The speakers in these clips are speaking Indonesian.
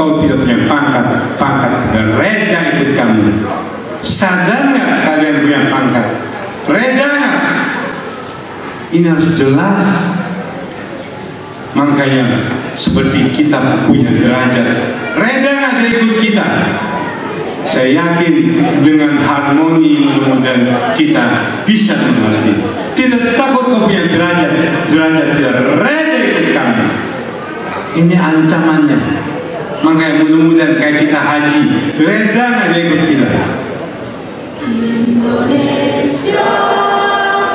kau tidak punya pangkat, pangkat tidak reda ikut kamu. Sadar nggak kalian punya pangkat? Reda nggak? Ini harus jelas. Makanya seperti kita punya derajat, reda nggak dia ikut kita? Saya yakin dengan harmoni mudah-mudahan kita bisa mengerti. Tidak takut kau punya derajat, derajat tidak reda ikut kami. Ini ancamannya. Makanya mudah-mudahan kayak kita haji, reda nggak dia ikut kita? Indonesia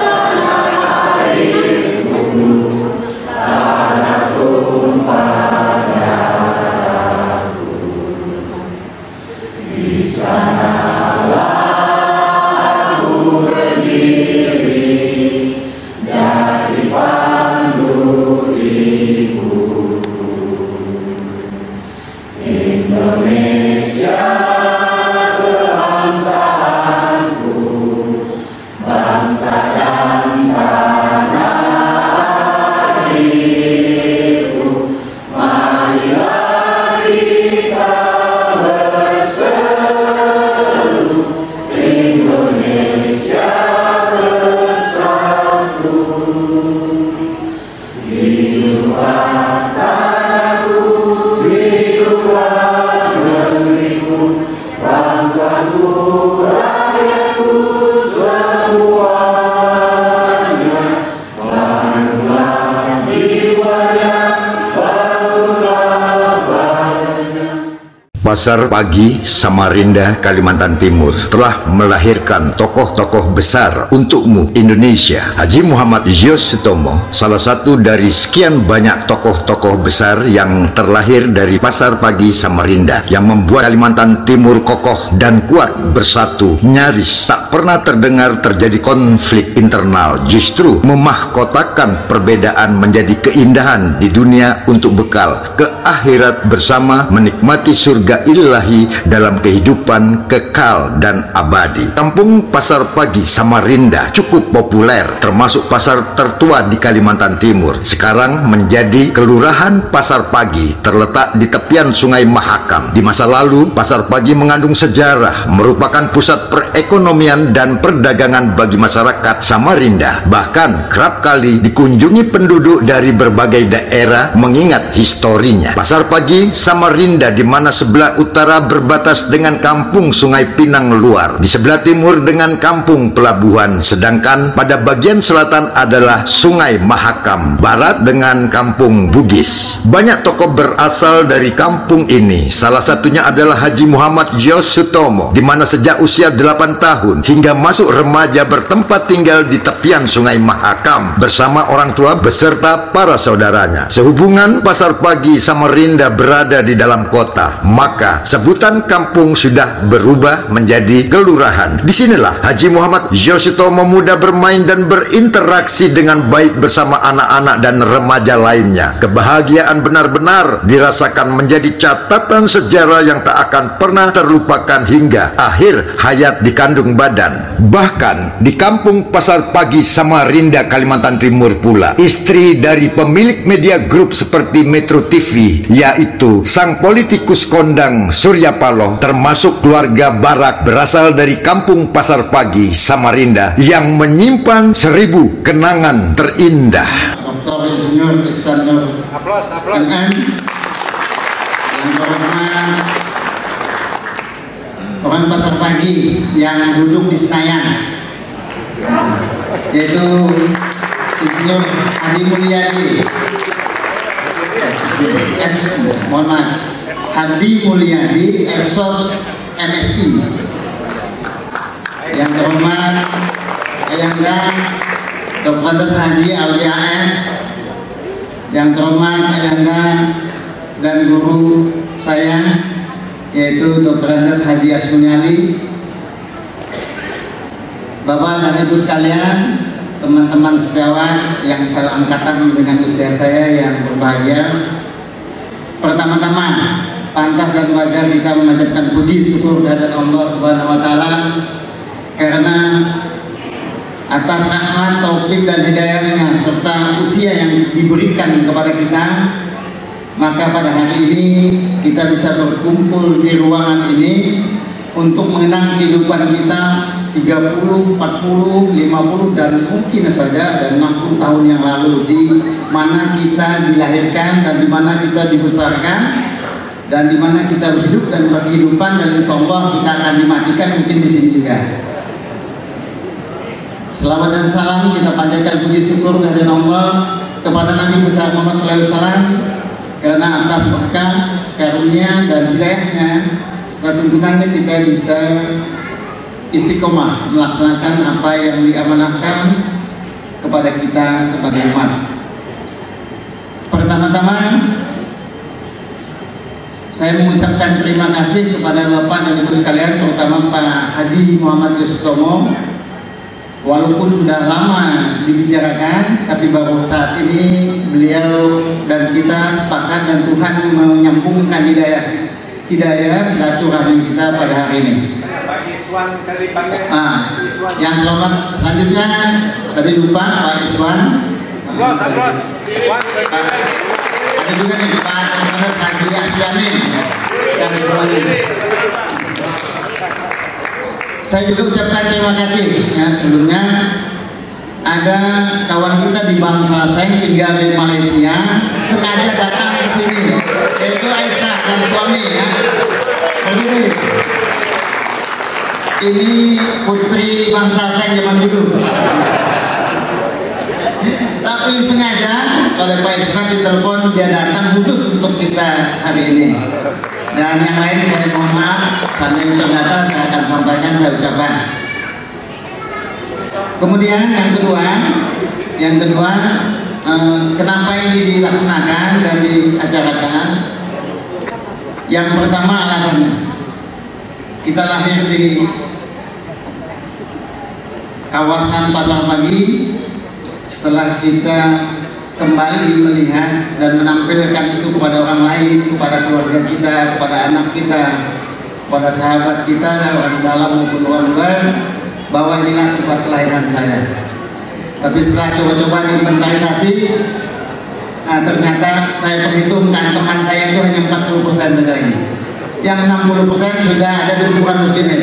tanah airku, tanah tumpah darahku. Di sanalah aku berdiri, jadi pandu ibu. Indonesia kebangsaanku, bangsa dan tanah airku. Marilah kita berseru, Indonesia bersatu. Hiduplah tanahku, hiduplah negeriku, bangsaku, rakyatku semuanya. Bangunlah jiwanya, bangunlah badannya. Pasar Pagi, Samarinda, Kalimantan Timur telah melahirkan tokoh-tokoh besar untukmu Indonesia. Haji Muhammad Yos Sutomo, salah satu dari sekian banyak tokoh-tokoh besar yang terlahir dari Pasar Pagi Samarinda, yang membuat Kalimantan Timur kokoh dan kuat bersatu. Nyaris tak pernah terdengar terjadi konflik internal, justru memahkotakan perbedaan menjadi keindahan di dunia untuk bekal ke akhirat bersama, menikmati surga ilahi dalam kehidupan kekal dan abadi. Kampung Pasar Pagi Samarinda cukup populer, termasuk pasar tertua di Kalimantan Timur. Sekarang menjadi Kelurahan Pasar Pagi, terletak di tepian Sungai Mahakam. Di masa lalu, Pasar Pagi mengandung sejarah, merupakan pusat perekonomian dan perdagangan bagi masyarakat Samarinda. Bahkan kerap kali dikunjungi penduduk dari berbagai daerah mengingat historinya. Pasar Pagi Samarinda, di mana sebelah utara berbatas dengan Kampung Sungai Pinang Luar, di sebelah timur dengan Kampung Pelabuhan, sedangkan pada bagian selatan adalah Sungai Mahakam, barat dengan Kampung Bugis. Banyak tokoh berasal dari kampung ini, salah satunya adalah Haji Muhammad Yos Sutomo, di mana sejak usia 8 tahun hingga masuk remaja bertempat tinggal di tepian Sungai Mahakam bersama orang tua beserta para saudaranya. Sehubungan Pasar Pagi Samarinda berada di dalam kota, maka sebutan kampung sudah berubah menjadi kelurahan. Disinilah Haji Muhammad Yos Sutomo muda bermain dan berinteraksi dengan baik bersama anak-anak dan remaja lainnya. Kebahagiaan benar-benar dirasakan, menjadi catatan sejarah yang tak akan pernah terlupakan hingga akhir hayat di kandung badan. Bahkan di Kampung Pasar Pagi Samarinda, Kalimantan Timur pula, istri dari pemilik media grup seperti Metro TV, yaitu sang politikus kondang Surya Paloh, termasuk keluarga Barak, berasal dari Kampung Pasar Pagi Samarinda yang menyimpan 1000 kenangan terindah. Dr. Insinyur Ihsan Nur MM, yang terhormat orang Pasar Pagi yang duduk di Senayan, yaitu Insinyur Adi Mulyadi Adi Mulyadi Esos MSI, yang terhormat Ayanda Dr. Andes Haji LPAS, yang terhormat Ayanda dan guru saya yaitu Dr. Andes Haji Asmunyali, Bapak dan Ibu sekalian, teman-teman sejawat yang seangkatan dengan usia saya yang berbahagia. Pertama-tama, pantas dan wajar kita memanjatkan puji syukur kehadirat Allah Subhanahu wa taala karena atas rahmat, taufik dan hidayahnya serta usia yang diberikan kepada kita, maka pada hari ini kita bisa berkumpul di ruangan ini untuk mengenang kehidupan kita 30, 40, 50 dan mungkin saja dan 60 tahun yang lalu, di mana kita dilahirkan dan di mana kita dibesarkan dan di mana kita hidup dan berkehidupan, dan insya Allah kita akan dimatikan mungkin di sini juga. Selawat dan salam kita panjatkan puji syukur kehadirat Allah kepada Nabi besar Muhammad SAW, karena atas berkah, karunia dan hidayahnya serta tuntunannya kita bisa istiqomah melaksanakan apa yang diamanahkan kepada kita sebagai umat. Pertama-tama saya mengucapkan terima kasih kepada Bapak dan Ibu sekalian, terutama Pak Haji Muhammad Yusuf Utomo. Walaupun sudah lama dibicarakan, tapi baru saat ini beliau dan kita sepakat dan Tuhan menyambungkan hidayah silaturahmi kita pada hari ini. Yang selamat selanjutnya tadi lupa Pak Iswan. Ada juga nih Pak Haji Yamin dan semuanya. Saya juga ucapkan terima kasih ya. Sebelumnya ada kawan kita di bangsa saya tinggal di Malaysia, sengaja datang ke sini, yaitu Aisyah dan suami ya. Begini, ini putri bangsa saya zaman dulu. Tapi sengaja oleh Pak Isman ditelepon, dia datang khusus untuk kita hari ini. Dan yang lain saya mohon maaf, seandainya terdata saya akan sampaikan, saya ucapkan. Kemudian yang kedua, kenapa ini dilaksanakan dan diacarakan? Yang pertama alasannya, kita lahir di kawasan Pasar Pagi. Setelah kita kembali melihat dan menampilkan itu kepada orang lain, kepada keluarga kita, kepada anak kita, kepada sahabat kita, orang dalam maupun orang luar, bahwa inilah tempat kelahiran saya. Tapi setelah coba-coba inventarisasi, ternyata saya perhitungkan teman saya itu hanya 40% saja lagi. Yang 60% sudah ada di lingkungan muslimin.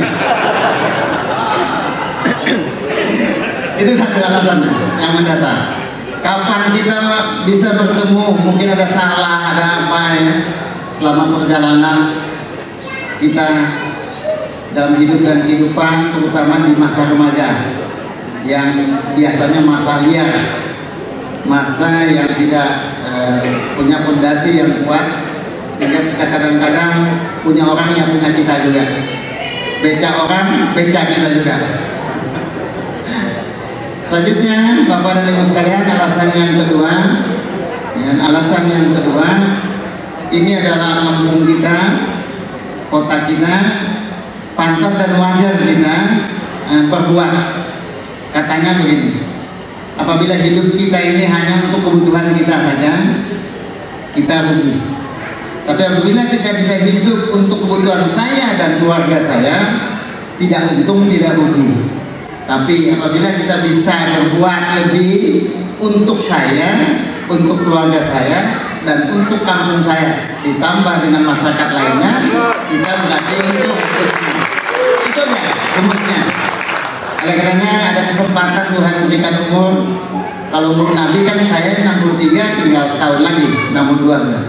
Itu satu alasan yang mendasar. Kapan kita bisa bertemu, mungkin ada salah, ada apa ya, selama perjalanan kita dalam hidup dan kehidupan, terutama di masa remaja yang biasanya masa liar, masa yang tidak punya fondasi yang kuat, sehingga kita kadang-kadang punya orang yang punya kita juga, beca orang, beca kita juga. Selanjutnya, Bapak dan Ibu sekalian, alasan yang kedua, ini adalah kampung kita, kota kita, pantas dan wajar kita berbuat. Katanya begini, apabila hidup kita ini hanya untuk kebutuhan kita saja, kita rugi. Tapi apabila kita bisa hidup untuk kebutuhan saya dan keluarga saya, tidak untung, tidak rugi. Tapi apabila kita bisa berbuat lebih untuk saya, untuk keluarga saya, dan untuk kampung saya, ditambah dengan masyarakat lainnya, kita berarti untuk itu ya rumusnya. Oleh karenanya ada kesempatan Tuhan memberikan umur. Kalau umur Nabi kan saya 63, tinggal setahun lagi, 62 ya.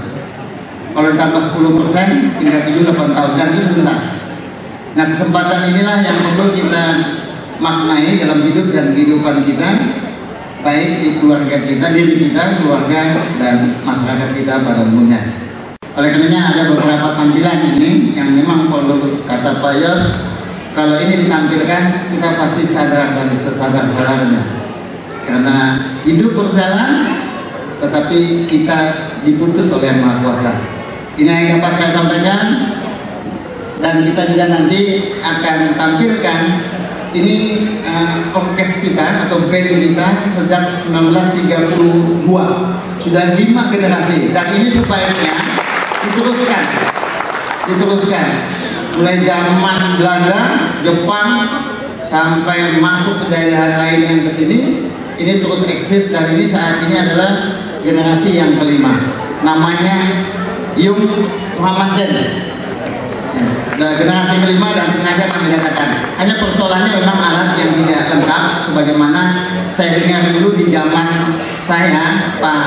Kalau ditambah 10%, tinggal 7-8 tahun, dan itu sebentar. Nah, kesempatan inilah yang perlu kita maknai dalam hidup dan kehidupan kita, baik di keluarga kita, diri kita, keluarga dan masyarakat kita pada umumnya. Oleh karenanya ada beberapa tampilan ini yang memang perlu, kata Pak Yos, kalau ini ditampilkan kita pasti sadar dan sesadar-sadarnya, karena hidup berjalan tetapi kita diputus oleh Yang Maha Kuasa. Ini yang dapat saya sampaikan, dan kita juga nanti akan tampilkan ini orkes kita atau band kita sejak 1932, sudah 5 generasi, dan ini supaya diteruskan mulai zaman Belanda, Jepang sampai masuk penjajahan lain yang kesini, ini terus eksis, dan ini saat ini adalah generasi yang kelima. namanya Yung Muhammad Den. Generasi kelima dan sengaja kami katakan. Hanya persoalannya memang alat yang tidak lengkap, sebagaimana saya dengar dulu di zaman saya Pak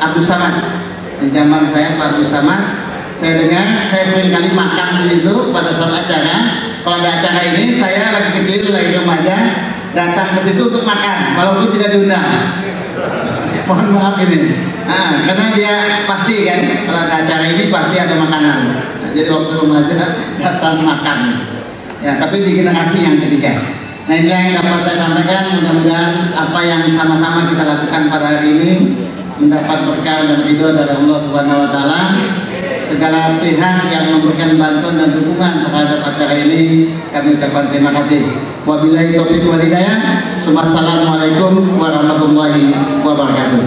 Abdus Samad. Di zaman saya Pak Abdus Samad, saya dengar, saya sering kali makan di situ pada saat acara. Kalau ada acara ini, saya lagi kecil, lagi remaja, datang ke situ untuk makan, walaupun tidak diundang. Mohon maaf ini. Karena dia pasti kan, kalau ada acara ini pasti ada makanan. Jadi waktu remaja datang makan. Ya, tapi di generasi yang ketiga. Nah, inilah yang dapat saya sampaikan. Mudah-mudahan apa yang sama-sama kita lakukan pada hari ini mendapat berkah dan ridho dari Allah Subhanahu Wa Taala. Segala pihak yang memberikan bantuan dan dukungan terhadap acara ini kami ucapkan terima kasih. Wabillahi taufiq wal hidayah. Assalamualaikum warahmatullahi wabarakatuh.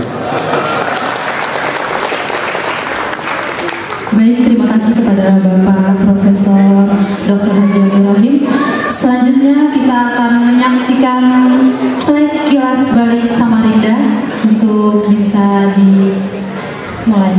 Baik, terima kasih kepada Bapak Profesor Dr. Haji Ibrahim. Selanjutnya kita akan menyaksikan slide kilas balik Samarinda untuk bisa dimulai.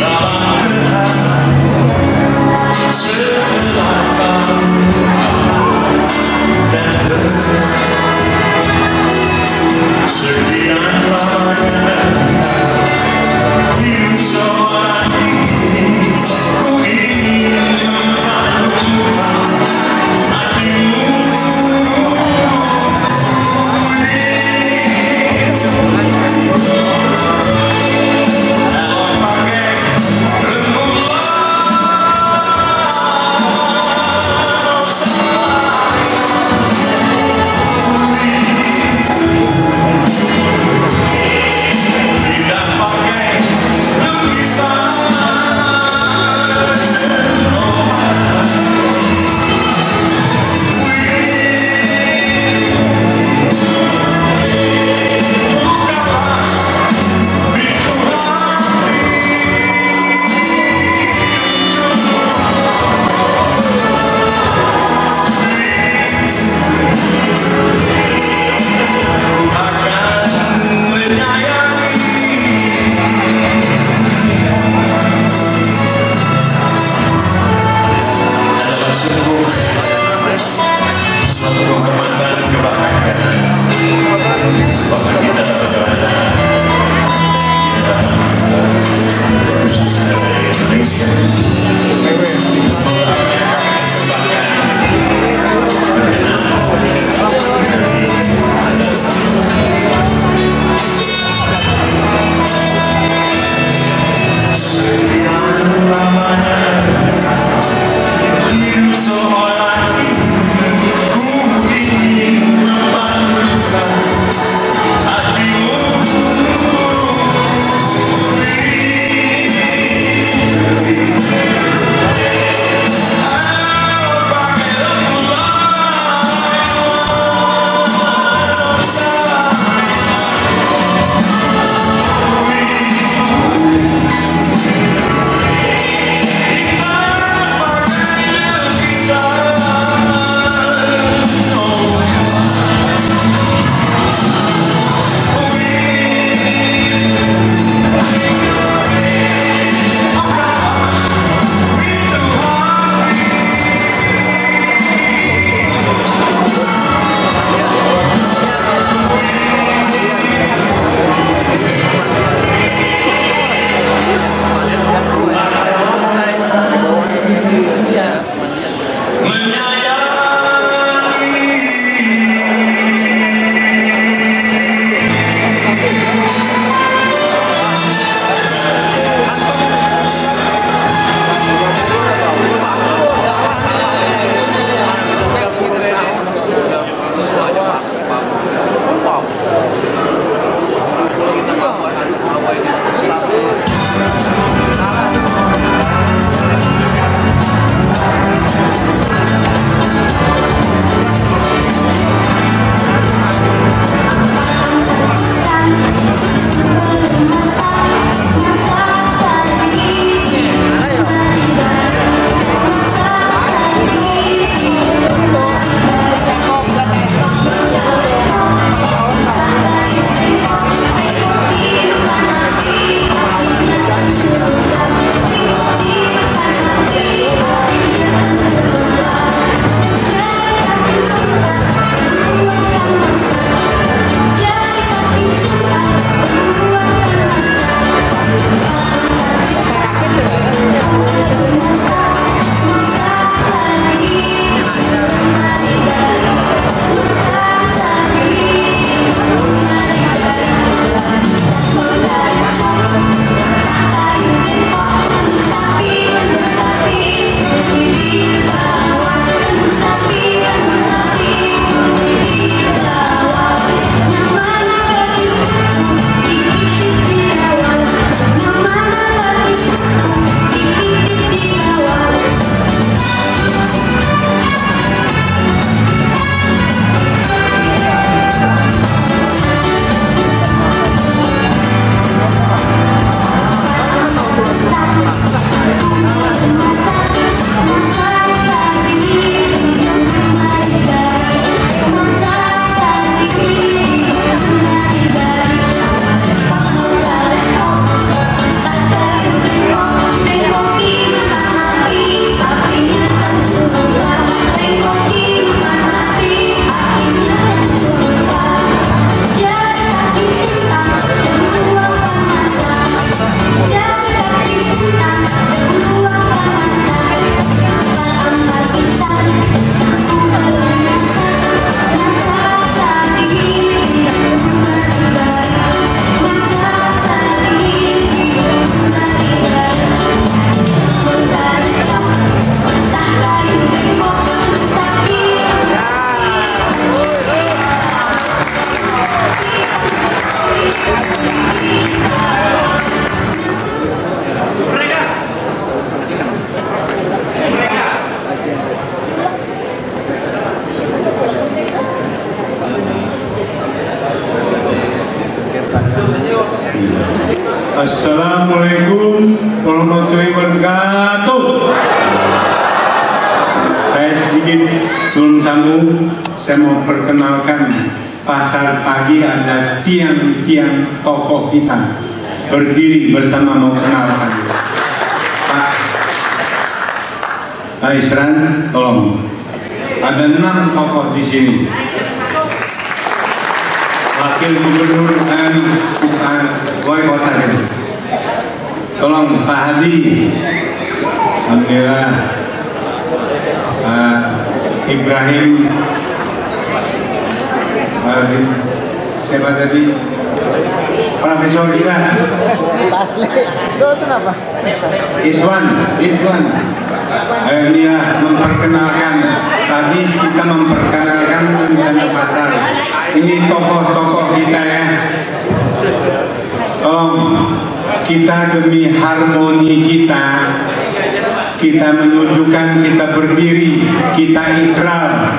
Dalam Assalamualaikum warahmatullahi wabarakatuh. Saya sedikit sebelum sambung, saya mau perkenalkan pasar pagi ada tiang-tiang tokoh kita berdiri bersama mau kenalkan. Pak Isran, tolong. Ada 6 tokoh di sini. Wakil Gubernur Wali Kota gitu. Tolong Pak Hadi, Alhamdulillah, Ibrahim, siapa tadi? Profesor kita. Iswan. Dia memperkenalkan. Tadi kita memperkenalkan rencana pasar. Ini tokoh-tokoh kita ya. Tolong kita demi harmoni kita menunjukkan kita berdiri, kita ikrar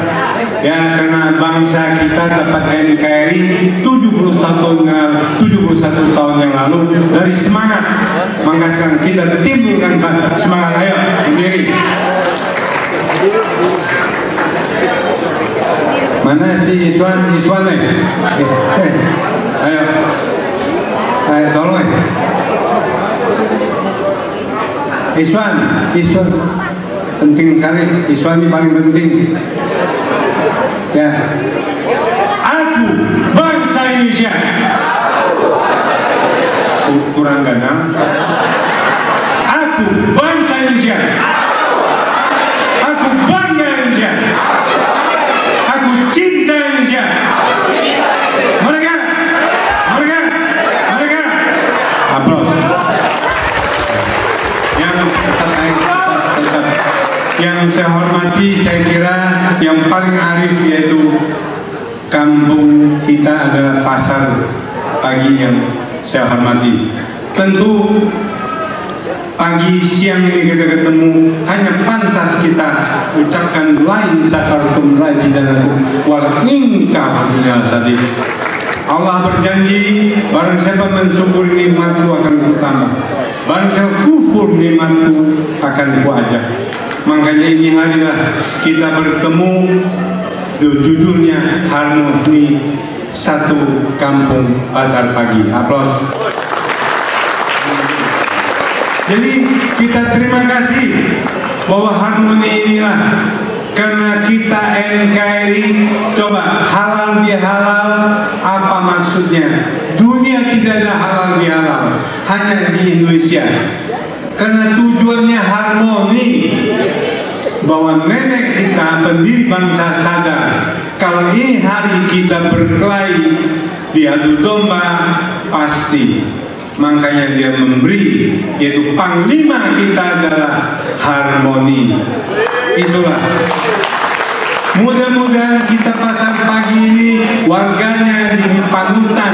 ya, karena bangsa kita dapat NKRI 71 tahun yang lalu dari semangat. Maka sekarang kita timbulkan semangat, ayo berdiri. Mana si Iswan ayo tolong Iswan penting sekali. Iswan ini paling penting ya. Aku bangsa Indonesia. Kurang gana. Aku bangsa Indonesia. Aku bangga Indonesia. Aku cinta Indonesia. Mereka. Aplaus. Yang saya hormati, saya kira yang paling arif yaitu kampung kita adalah pasar pagi yang saya hormati. Tentu pagi siang ini kita ketemu, hanya pantas kita ucapkan lain sakartum lain jidanakum wal inka hamdulillah sadih. Allah berjanji, barang siapa mensyukuri nikmatku akan kutambah, barang siapa kufur nikmatku akan kuajak. Makanya ini harilah kita bertemu, judulnya harmoni satu kampung pasar pagi. Aplaus. Jadi kita terima kasih bahwa harmoni inilah, karena kita NKRI. Coba halal bihalal apa maksudnya? Dunia tidak ada halal bihalal, hanya di Indonesia. Karena tujuannya harmoni, bahwa nenek kita pendiri bangsa sadar kalau ini hari kita berkelahi diadu domba pasti. Makanya dia memberi, yaitu panglima kita adalah harmoni. Itulah. Mudah-mudahan kita pasar pagi ini warganya jadi panutan,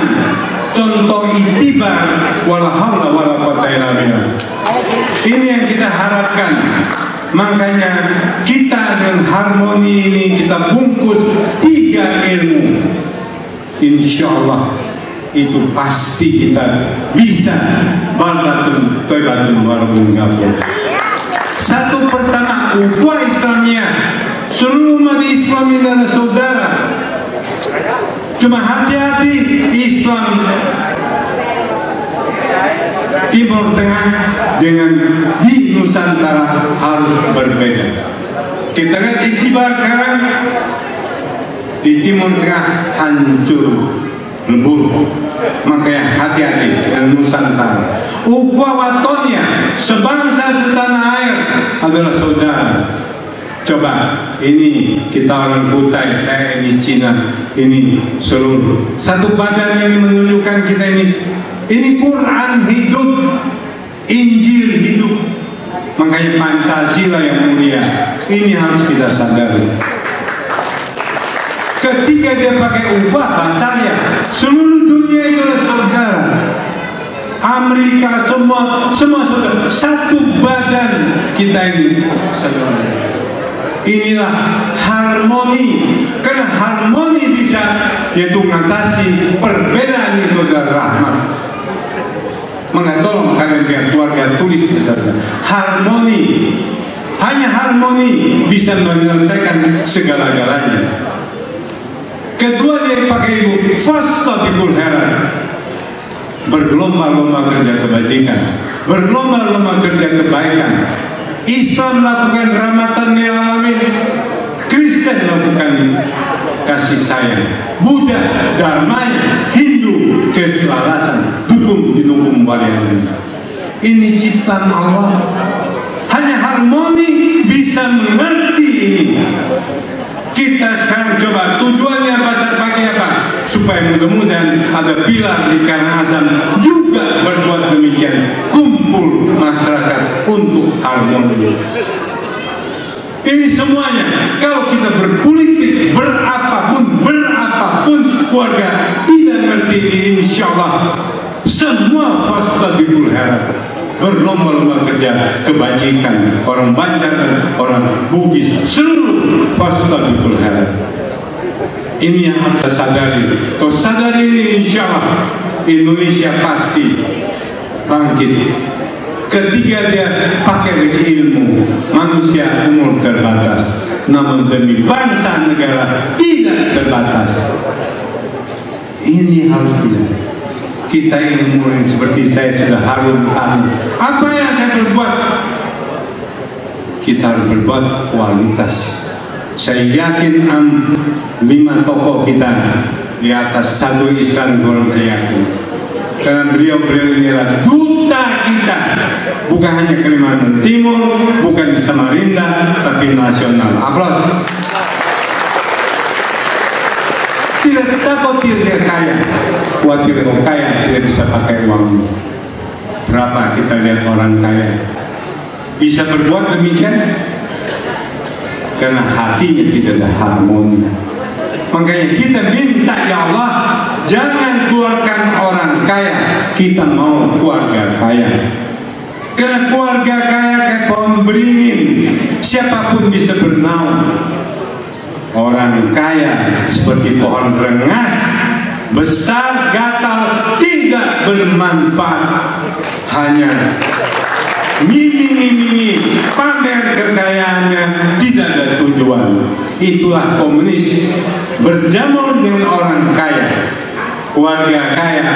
contoh itibar, wala haula wala quwwata illa billah. Ini yang kita harapkan. Makanya kita dengan harmoni ini kita bungkus 3 ilmu. Insya Allah itu pasti kita bisa baldatun toibatun warahun ghafur. Satu pertama, ukhuwah Islamiyah. Seluruh umat Islam ini adalah saudara. Cuma hati-hati, Islam Timur Tengah dengan di Nusantara harus berbeda. Kita lihat iktibar sekarang di Timur Tengah hancur lebur. Makanya hati-hati dengan Nusantara. Ukhuwah watonya, sebangsa setanah air adalah saudara. Coba ini kita orang Kutai, saya ini Cina, ini seluruh satu badan ini menunjukkan kita ini Quran hidup, Injil hidup. Makanya Pancasila yang mulia ini harus kita sadari. Ketika dia pakai ubah bahasanya, seluruh dunia itu adalah saudara. Amerika semua saudara. Satu badan kita ini saudara. Inilah harmoni, karena harmoni bisa yaitu mengatasi perbedaan itu adalah rahmat. Maka tolong kalian pihak keluarga tulis saja, harmoni, hanya harmoni bisa menyelesaikan segala-galanya. Kedua dia pakai ibu, fastabiqul khairat, berlomba-lomba kerja kebajikan, berlomba-lomba kerja kebaikan. Islam lakukan rahmatan lil alamin, Kristen lakukan kasih sayang, Buddha dharmanya, Hindu keselarasan, dukung balian. Ini ciptaan Allah. Hanya harmoni bisa mengerti ini. Kita sekarang coba tujuannya pasar pagi apa? Supaya mudah-mudahan ada pilar di Karangasem juga berbuat demikian, kumpul masyarakat untuk harmoni. Ini semuanya kalau kita berpolitik berapapun keluarga tidak ngerti ini, insya Allah semua fastabiqul khairat, berlomba-lomba kerja kebajikan, orang Banjar dan orang Bugis, seluruh fastabiqul khairat. Ini yang harus kita sadari. Kalau sadari ini, insya Allah Indonesia pasti bangkit. Ketika dia pakai ilmu, manusia umur terbatas, namun demi bangsa negara tidak terbatas. Ini harus kita. Kita ilmu yang seperti saya sudah harum tadi. Apa yang saya berbuat? Kita harus berbuat kualitas. Saya yakin 5 tokoh kita di atas satu Islam golong keyakinan. Karena beliau ini adalah duta kita, bukan hanya Kalimantan Timur, bukan di Samarinda, tapi nasional. Aplaus. Tidak takut dia kaya, khawatir kalau kaya tidak bisa pakai uang. Berapa kita lihat orang kaya bisa berbuat demikian? Karena hatinya tidak ada harmoni. Makanya kita minta, ya Allah, jangan keluarkan orang kaya, kita mau keluarga kaya. Karena keluarga kaya kayak pohon beringin, siapapun bisa bernaung. Orang kaya seperti pohon rengas, besar, gatal, tidak bermanfaat, hanya mimpi pamer kekayaannya, tidak ada tujuan. Itulah komunis, berjamur dengan orang kaya, keluarga kaya,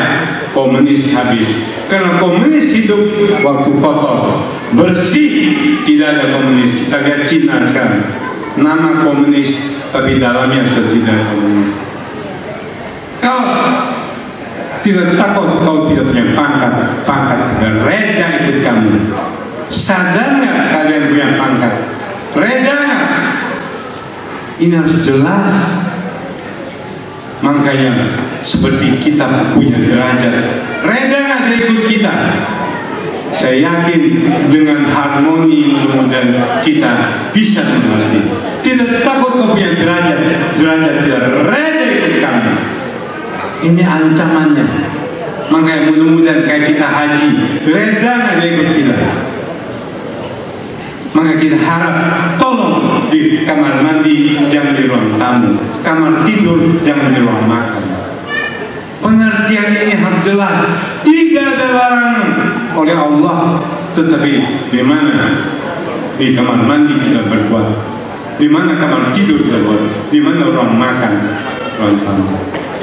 komunis habis. Karena komunis hidup waktu kotor, bersih, tidak ada komunis. Kita lihat Cina sekarang, nama komunis tapi dalamnya sudah tidak komunis. Kau tidak takut, kau tidak punya pangkat tidak reda ikut kamu. Sadar nggak kalian punya pangkat? Reda nggak? Ini harus jelas. Makanya seperti kita punya derajat, reda nggak dia ikut kita? Saya yakin dengan harmoni mudah-mudahan kita bisa mengerti. Tidak takut kau punya derajat tidak reda ikut kamu. Ini ancamannya. Makanya mudah-mudahan kayak kita haji, reda nggak dia ikut kita? Maka kita harap tolong di kamar mandi jangan di ruang tamu, kamar tidur jangan di ruang makan. Pengertian ini harus jelas. Tidak ada larangan oleh Allah, tetapi di mana di kamar mandi kita berbuat, di mana kamar tidur kita buat, di mana ruang makan, ruang tamu.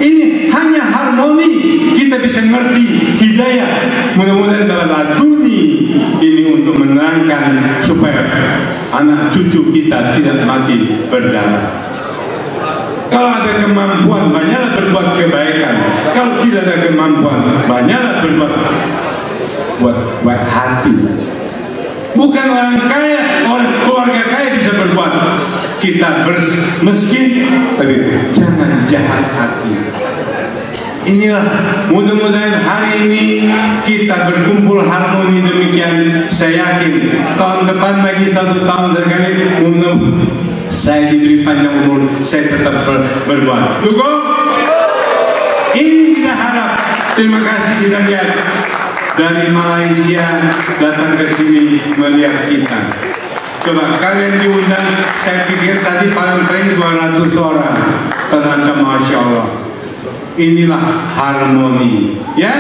Ini hanya harmoni, kita bisa ngerti hidayah. Mudah-mudahan dalam aduni ini untuk menerangkan supaya anak cucu kita tidak mati berdarah. Kalau ada kemampuan, banyaklah berbuat kebaikan. Kalau tidak ada kemampuan, banyaklah berbuat baik hati. Bukan orang kaya, orang keluarga kaya bisa berbuat. Kita miskin, tapi jangan jahat hati. Inilah mudah-mudahan hari ini kita berkumpul harmoni demikian. Saya yakin tahun depan lagi 1 tahun sekali, saya diberi panjang umur, saya tetap berbuat. Dukung? Ini kita harap. Terima kasih kita lihat dari Malaysia datang ke sini melihat kita. Coba kalian diundang, saya pikir tadi paling 200 orang. Ternyata Masya Allah. Inilah harmoni. Ya?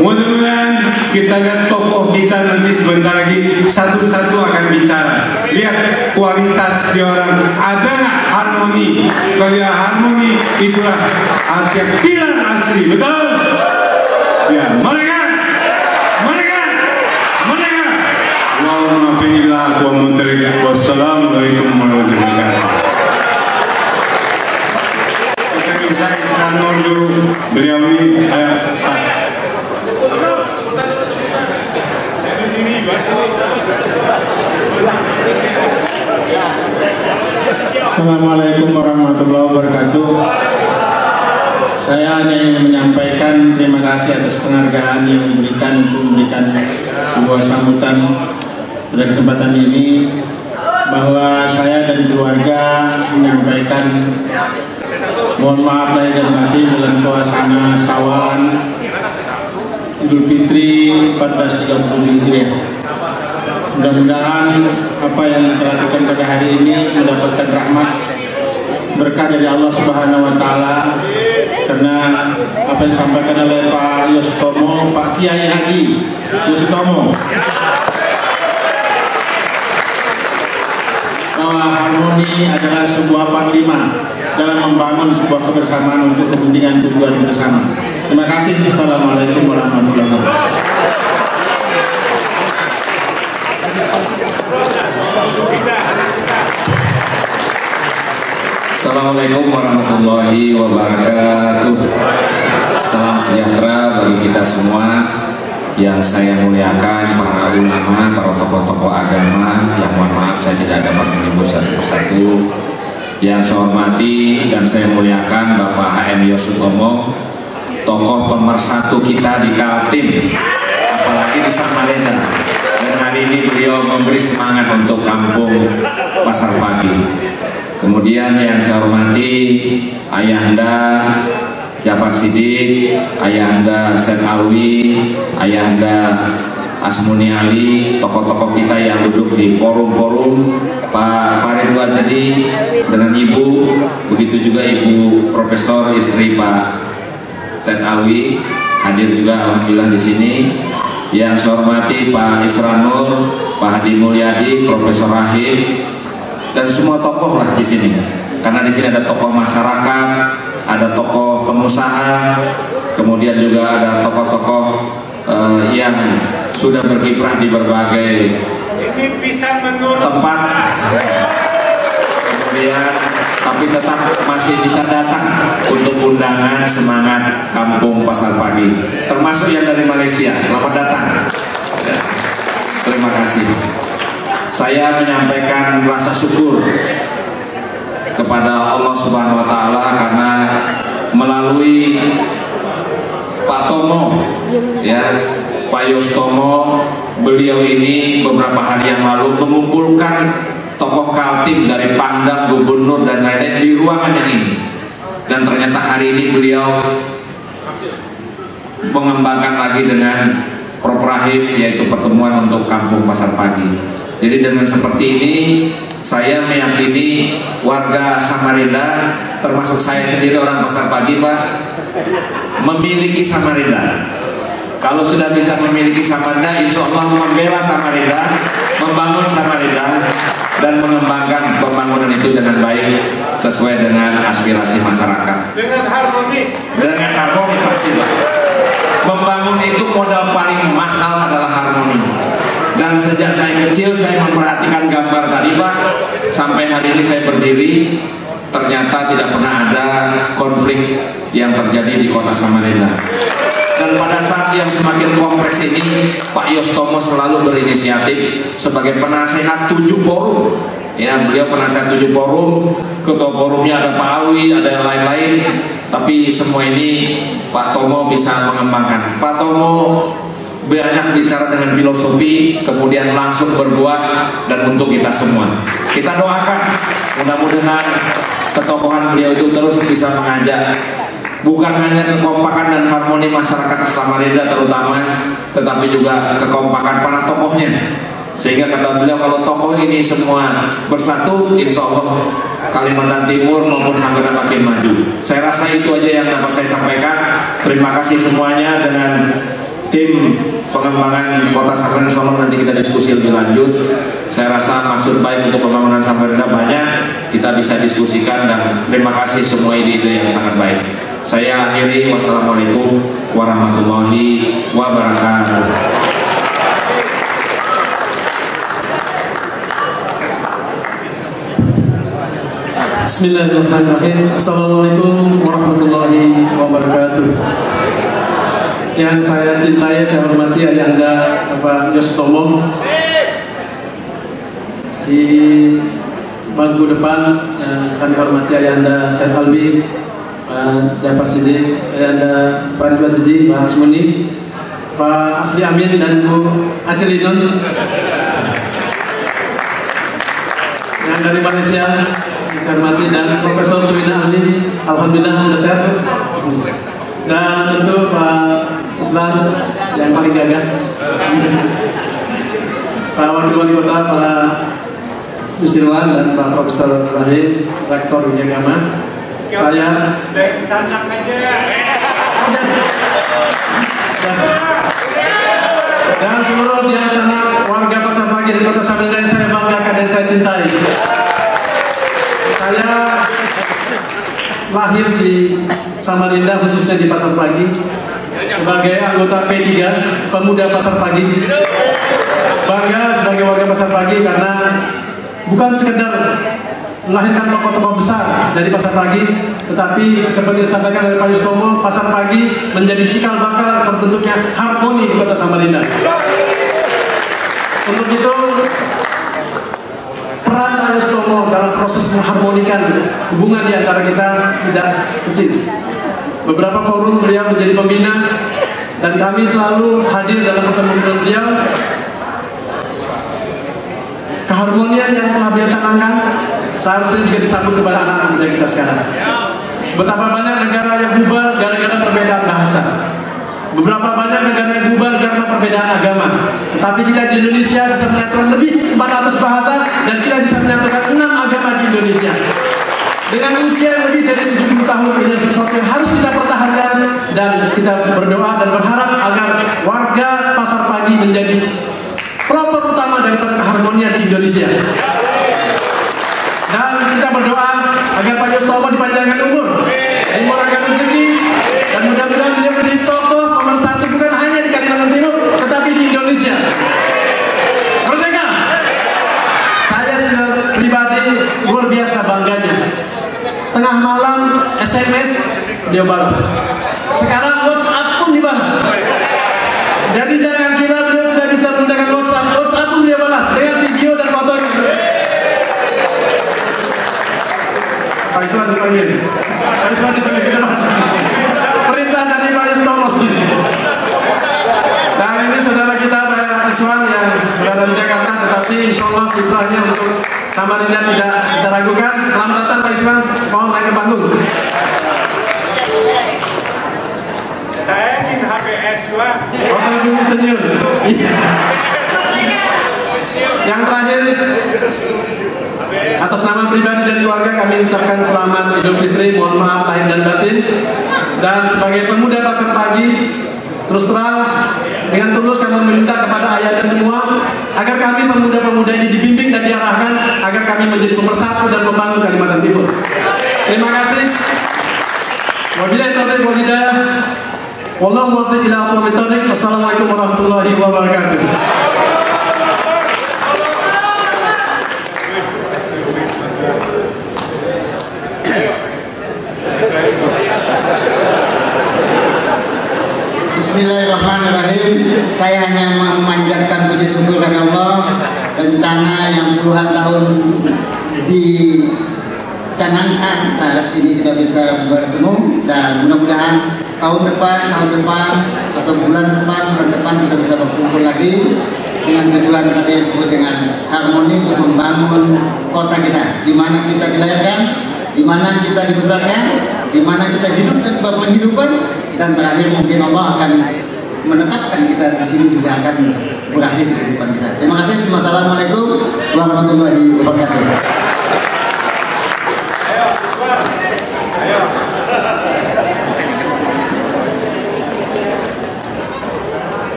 Mudah-mudahan kita lihat tokoh kita nanti sebentar lagi satu-satu akan bicara. Lihat kualitas di orang, ada nggak harmoni? Kalau ya harmoni, itulah arti pilar asli, betul? Ya, mereka. Wassalamualaikum warahmatullahi wabarakatuh. Saya Isranur dulu, beliau ini Assalamualaikum warahmatullahi wabarakatuh. Saya hanya ingin menyampaikan terima kasih atas penghargaan yang diberikan untuk memberikan sebuah sambutan pada kesempatan ini, bahwa saya dan keluarga menyampaikan mohon maaf lahir dan batin dalam suasana Sawalan Idul Fitri 1437 Hijriah. Mudah-mudahan apa yang kita lakukan pada hari ini mendapatkan rahmat berkah dari Allah Subhanahu wa Ta'ala, karena apa yang disampaikan oleh Pak Yostomo, Pak Kiai Haji Yostomo, bahwa harmoni adalah sebuah panglima dalam membangun sebuah kebersamaan untuk kepentingan tujuan bersama. Terima kasih. Assalamualaikum warahmatullahi wabarakatuh. Assalamualaikum warahmatullahi wabarakatuh. Salam sejahtera bagi kita semua. Yang saya muliakan para ulama, para tokoh-tokoh agama, yang mohon maaf saya tidak dapat menyebut satu persatu. Yang saya hormati dan saya muliakan Bapak HM Yosutomo, tokoh pemersatu kita di Kaltim, apalagi di Samarinda. Dan hari ini beliau memberi semangat untuk kampung Pasar Pagi. Kemudian yang saya hormati Ayahanda Jafar Siddiq, Ayahanda Syed Alwi, Ayahanda Asmuni Ali, tokoh-tokoh kita yang duduk di forum-forum, Pak Farid Wajdi dengan Ibu, begitu juga Ibu Profesor istri Pak Syed Alwi hadir juga alhamdulillah di sini. Yang saya hormati Pak Isranur, Pak Hadi Mulyadi, Profesor Rahim, dan semua tokoh lah di sini. Karena di sini ada tokoh masyarakat, ada tokoh pengusaha, kemudian juga ada tokoh-tokoh yang sudah berkiprah di berbagai tempat, kemudian tapi tetap masih bisa datang untuk undangan semangat kampung Pasar Pagi, termasuk yang dari Malaysia. Selamat datang. Terima kasih. Saya menyampaikan rasa syukur kepada Allah Subhanahu wa Ta'ala karena melalui Pak Tomo, ya, Pak Yostomo, beliau ini beberapa hari yang lalu mengumpulkan tokoh Kaltim dari Pangdam, Gubernur dan lain-lain di ruangan yang ini. Dan ternyata hari ini beliau mengembangkan lagi dengan Proprahim, yaitu pertemuan untuk kampung Pasar Pagi. Jadi dengan seperti ini saya meyakini warga Samarinda, termasuk saya sendiri orang Pasar Pagi, Pak, memiliki Samarinda. Kalau sudah bisa memiliki Samarinda, insya Allah membela Samarinda, membangun Samarinda, dan mengembangkan pembangunan itu dengan baik sesuai dengan aspirasi masyarakat. Dengan harmoni pasti, Pak. Membangun itu modal paling mahal adalah harmoni. Dan sejak saya kecil saya memperhatikan gambar tadi, Pak. Sampai hari ini saya berdiri, ternyata tidak pernah ada konflik yang terjadi di kota Samarinda. Dan pada saat yang semakin kompleks ini, Pak Yostomo selalu berinisiatif sebagai penasehat 7 forum. Ya, beliau penasehat 7 forum, ketua forumnya ada Pak Alwi, ada yang lain-lain. Tapi semua ini Pak Tomo bisa mengembangkan. Pak Tomo banyak bicara dengan filosofi, kemudian langsung berbuat, dan untuk kita semua. Kita doakan, mudah-mudahan ketokohan beliau itu terus bisa mengajak bukan hanya kekompakan dan harmoni masyarakat Samarinda terutama, tetapi juga kekompakan para tokohnya. Sehingga kata beliau, kalau tokoh ini semua bersatu, insya Allah Kalimantan Timur maupun Samarinda makin maju. Saya rasa itu aja yang dapat saya sampaikan. Terima kasih semuanya. Dengan tim pengembangan Kota Samarinda, insya Allah nanti kita diskusi lebih lanjut. Saya rasa maksud baik untuk pembangunan Samarinda banyak, kita bisa diskusikan, dan terima kasih semua ide-ide yang sangat baik. Saya akhiri, wassalamualaikum warahmatullahi wabarakatuh. Bismillahirrahmanirrahim. Assalamualaikum warahmatullahi wabarakatuh. Yang saya cintai, saya hormati Ayahanda Bapak Yosutomo di bangku depan, yang kami hormati Ayahanda Syed Albi, Pak Jafar Siddiq, Ayahanda Pak Ridwan Siddiq, Pak Asmuni, Pak Asli Amin, dan Bu Acelinun yang dari Malaysia, saya hormati, dan Profesor Suwina Amin, alhamdulillah sudah sehat. Dan tentu Pak Islam yang paling gagah, Pak Wakil Wali Kota, Pak Nusirwan, dan Pak Profesor Rahim, Rektor Dunia Agama. Saya dan seluruh di sana warga Pasar Pagi di Kota Samarinda yang saya banggakan dan saya cintai. Saya lahir di Samarinda, khususnya di Pasar Pagi, sebagai anggota P3 Pemuda Pasar Pagi. Bangga sebagai warga Pasar Pagi karena bukan sekedar melahirkan tokoh-tokoh besar dari Pasar Pagi, tetapi seperti disampaikan oleh Pak Yosutomo, Pasar Pagi menjadi cikal bakal terbentuknya harmoni di Kota Samarinda. Untuk itu, peran Pak Yosutomo dalam proses mengharmonikan hubungan di antara kita tidak kecil. Beberapa forum beliau menjadi pembina, dan kami selalu hadir dalam pertemuan beliau. Keharmonian yang telah beliau canangkan seharusnya juga disambut kepada anak-anak muda kita sekarang. Betapa banyak negara yang bubar gara-gara perbedaan bahasa. Beberapa banyak negara yang bubar karena perbedaan agama. Tetapi kita di Indonesia bisa menyatukan lebih 400 bahasa, dan kita bisa menyatukan 6 agama di Indonesia. Dengan usia yang lebih dari 70 tahun, ini sesuatu yang harus kita pertahankan, dan kita berdoa dan berharap agar warga Pasar Pagi menjadi pelopor utama daripada keharmonian di Indonesia. Dan kita berdoa agar Pak Yosutomo dipanjangkan umur, dimurahkan rezeki, dan mudah-mudahan dia menjadi tokoh pemersatu bukan hanya di Kalimantan Timur, tetapi di Indonesia. Merdeka! Saya secara pribadi luar biasa bangganya. Tengah malam SMS dia balas. Sekarang WhatsApp pun dibalas. Jadi jangan kira beliau tidak bisa menggunakan WhatsApp. WhatsApp pun dia balas dengan video dan foto. Pak Iswan dipanggil. Pak Iswan dipanggil ke depan. Perintah dari Pak Yosutomo. Dan ini saudara kita Pak Iswan yang berada di Jakarta, tetapi insya Allah kiprahnya untuk Samarinda tidak kita ragukan. Selamat datang Pak Iswan. Mohon naik ke panggung. Saya ingin HBS Pak. Hotel Bumi Senior. Yang terakhir, atas nama pribadi dan keluarga kami ucapkan selamat Idul Fitri, mohon maaf lahir dan batin. Dan sebagai pemuda Pasar Pagi, terus terang dengan tulus kami meminta kepada ayahanda semua agar kami pemuda-pemuda ini dibimbing dan diarahkan agar kami menjadi pemersatu dan pembangun Kalimantan Timur. Terima kasih. Wabillahi taufiq wal hidayah. Wallahu muwaffiq ila aqwamit thoriq. Wassalamualaikum warahmatullahi wabarakatuh. Bismillahirrahmanirrahim. Saya hanya memanjatkan puji syukur kepada Allah. Rencana yang puluhan tahun dicanangkan saat ini kita bisa bertemu, dan mudah-mudahan tahun depan atau bulan depan kita bisa berkumpul lagi dengan tujuan tadi yang disebut dengan harmoni untuk membangun kota kita, di mana kita dilahirkan, di mana kita dibesarkan, di mana kita hidup dan berpenghidupan, dan terakhir mungkin Allah akan menetapkan kita di sini juga akan berakhir kehidupan kita. Terima kasih. Wassalamualaikum warahmatullahi wabarakatuh.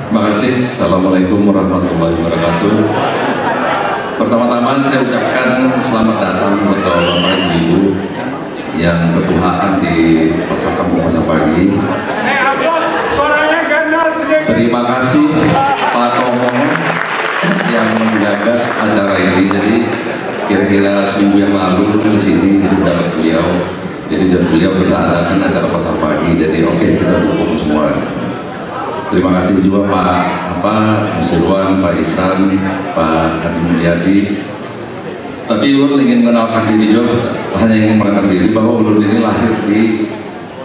Terima kasih. Assalamualaikum warahmatullahi wabarakatuh. Pertama-tama saya ucapkan selamat datang untuk Bapak Ibu yang ketuaan di Pasar Kampung Pasar Pagi. Terima kasih Pak Tomo yang menggagas acara ini. Jadi kira-kira seminggu yang lalu ke sini dapat beliau. Jadi dari beliau kita adakan acara Pasar Pagi. Jadi oke, kita dukung semua. Terima kasih juga Pak Nusirwan, Pak Isran, Pak Hadi Mulyadi. Tapi ulun ingin mengenalkan diri juga, hanya ingin mengenalkan diri bahwa ulun ini lahir di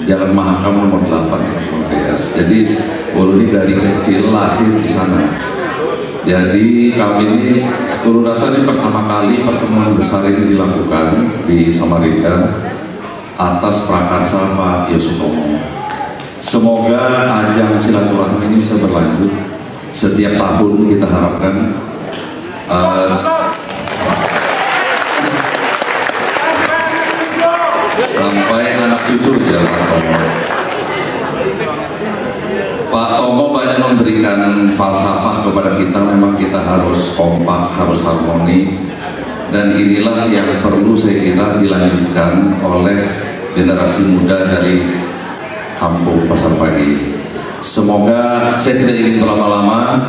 Jalan Mahakam nomor 8 PS. Jadi ulun ini dari kecil lahir di sana. Jadi kami ini sepuluh dasar ini pertama kali pertemuan besar ini dilakukan di Samarinda atas prakarsa Pak Yosutomo. Semoga ajang silaturahmi ini bisa berlanjut setiap tahun. Kita harapkan sampai anak cucu ya Pak Tomo. Pak Tomo banyak memberikan falsafah kepada kita. Memang kita harus kompak, harus harmoni, dan inilah yang perlu saya kira dilanjutkan oleh generasi muda dari Kampung Pasar Pagi. Semoga, saya tidak ingin berlama-lama,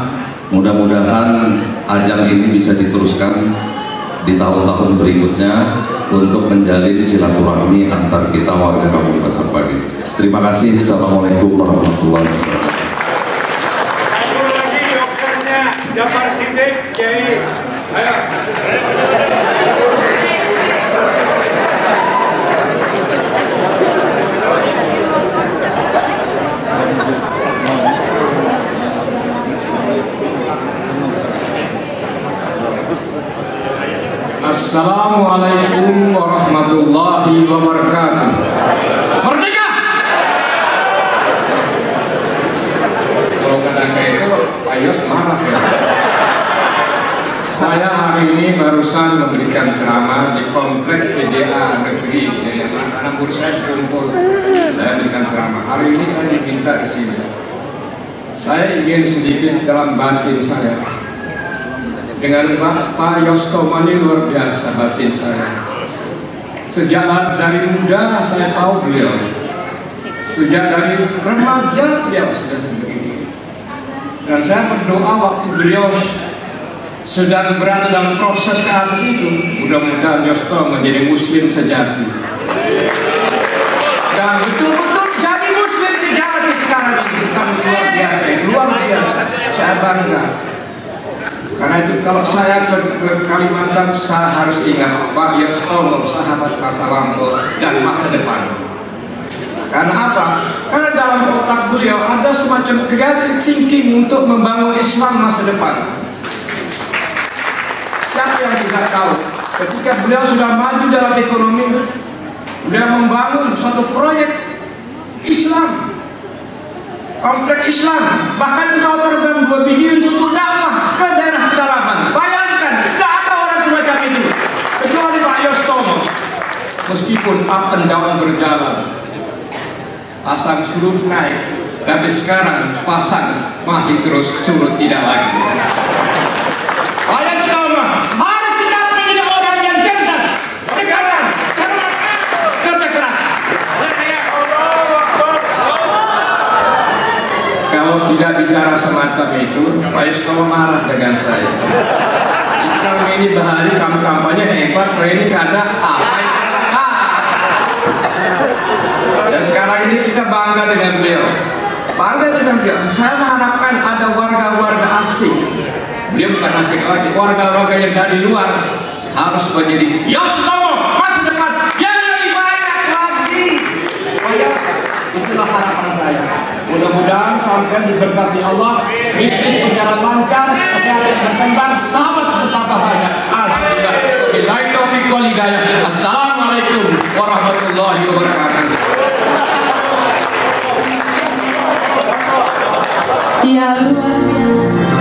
mudah-mudahan ajang ini bisa diteruskan di tahun-tahun berikutnya untuk menjalin silaturahmi antar kita warga Kampung Pasar Pagi. Terima kasih. Assalamualaikum warahmatullahi wabarakatuh. Satu lagi dokternya Jafar Siddiq, Kiai. Ayo. Assalamualaikum warahmatullahi wabarakatuh. Merdeka! Kalau kadang kayak itu, ayo semangat ya. Saya hari ini barusan memberikan ceramah di komplek PDA Negeri. Jadi anak-anak murid saya kumpul, saya berikan ceramah. Hari ini saya diminta di sini. Saya ingin sedikit dalam batin saya. Dengan Pak Yosutomo ini luar biasa batin saya. Sejak dari muda saya tahu beliau. Sejak dari remaja dia sudah begini. Dan saya berdoa waktu beliau sedang berada dalam proses ke atas itu, mudah-mudahan Yosutomo menjadi muslim sejati. Dan betul-betul jadi muslim sejati sekarang ini. Bukan luar biasa, luar biasa. Saya bangga. Karena itu kalau saya ke Kalimantan, saya harus ingat Pak Yosutomo, sahabat masa lampau dan masa depan. Karena apa? Karena dalam otak beliau ada semacam creative thinking untuk membangun Islam masa depan. Siapa yang tidak tahu? Ketika beliau sudah maju dalam ekonomi, beliau membangun suatu proyek Islam, komplek Islam, bahkan pesawat terbang 2 biji untuk dakwah ke daerah pedalaman. Bayangkan, tidak ada orang semacam itu kecuali Pak Yosutomo. Meskipun up and down berjalan, pasang surut naik, tapi sekarang pasang masih terus surut tidak lagi. Pak Yosutomo harus kita menjadi orang yang cerdas, tegaran, cermat, kerja keras. Kalau tidak bicara semacam itu, Pak Yosutomo marah dengan saya. Kalau ini bahari kamu kampanye hebat, kalau ini karena apa? Dan sekarang ini kita bangga dengan beliau. Bangga dengan beliau. Saya mengharapkan ada warga-warga asing. Beliau bukan asing lagi, warga-warga yang dari luar harus menjadi Yosutomo masa depan yang lebih banyak lagi. Itulah harapan saya. Mudah-mudahan sampai diberkati Allah, bisnis berjalan lancar, kesehatan berkembang, sahabat bertambah banyak. Alhamdulillah. Billahi taufiq wal hidayah. Assalamualaikum warahmatullahi wabarakatuh. Ya luar biasa.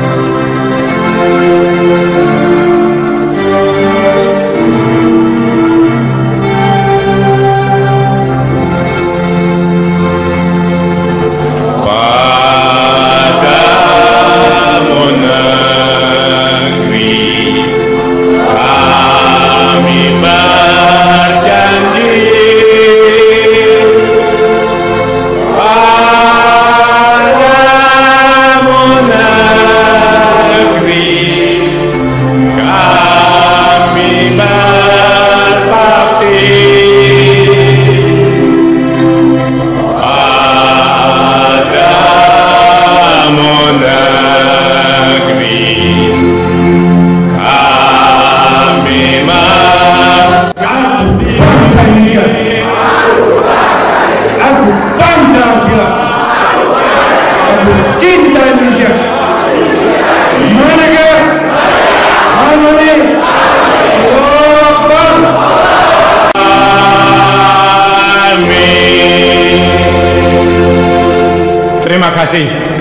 kasih.